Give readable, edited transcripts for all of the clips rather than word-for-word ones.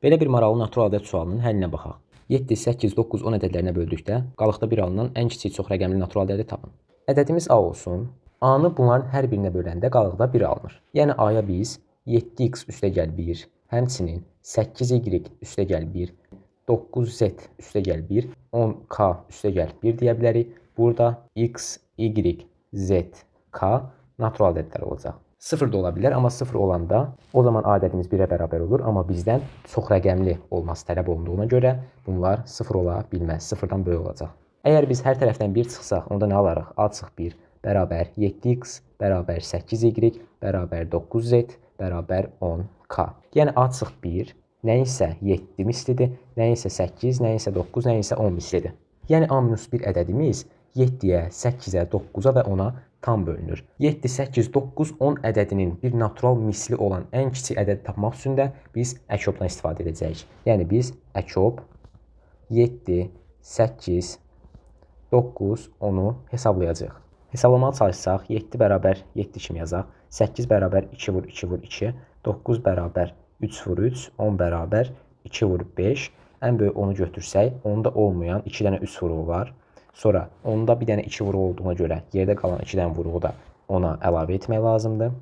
Belə bir maraqlı natural ədəd sualının həllinə baxaq. 7, 8, 9, 10 ədədlərinə böldükdə qalıqda 1 alınan ən kiçik çox rəqəmli natural ədədi tapın. Ədədimiz A olsun. A-nı bunların hər birinə böləndə qalıqda 1 alınır. Yəni A-ya biz 7x üstəgəl 1, həmçinin 8y üstəgəl 1, 9z üstəgəl 1, 10k üstəgəl 1 deyə bilərik. Burada x, y, z, k natural ədədlər olacaq. 0 da ola bilər, amma 0 olanda o zaman A ədədimiz 1-ə bərabər olur. Amma bizdən çox rəqəmli olması tələb olunduğuna görə bunlar 0 ola bilməz. 0-dan böyük olacaq. Əgər biz hər tərəfdən 1 çıxsaq, onda nə alarıq? A çıx 1 bərabər 7x bərabər 8y bərabər 9z bərabər 10k. Yəni A çıx 1 nəyinsə 7 mislidir, nəyinsə 8, nəyinsə 9, nəyinsə 10 mislidir. Yəni A-1 ədədimiz 7-yə, 8-ə, 9-a və 10-a tam bölünür. 7, 8, 9, 10 ədədinin bir natural misli olan ən kiçik ədədi tapmaq üçün də biz əkobdan istifadə edəcəyik. Yəni biz əkob 7, 8, 9, 10-u hesablayacağıq. Hesablamağa çalışsaq 7 bərabər 7 kimi yazaq. 8 bərabər 2 vur 2 vur 2, 9 bərabər 3 vur 3, 10 bərabər 2 vur 5. Ən böyük 10-u götürsək, 10-da olmayan 2 dənə 3 vuruğu var. Sonra 10-da bir dənə 2 vuruğu olduğuna görə yerdə qalan 2 dənə vuruğu da ona əlavə etmək lazımdır.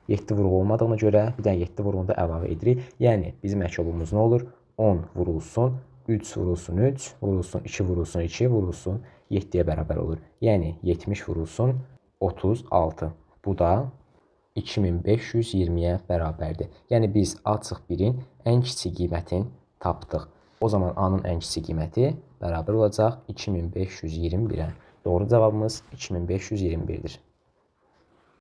7 vuruğu olmadığına görə bir dənə 7 vuruğunu da əlavə edirik. Yəni bizim əkobumuz nə olur? 10 vurulsun, 3 vurulsun 3, vurulsun 2 vurulsun 2, vurulsun 7-yə bərabər olur. Yəni 70 vurulsun 36. Bu da 2520-yə bərabərdir. Yəni biz A-1-in ən kiçik qiymətini tapdıq. O zaman A-nın ən kiçik qiyməti bərabər olacaq 2521-ə. Doğru cavabımız 2521-dir.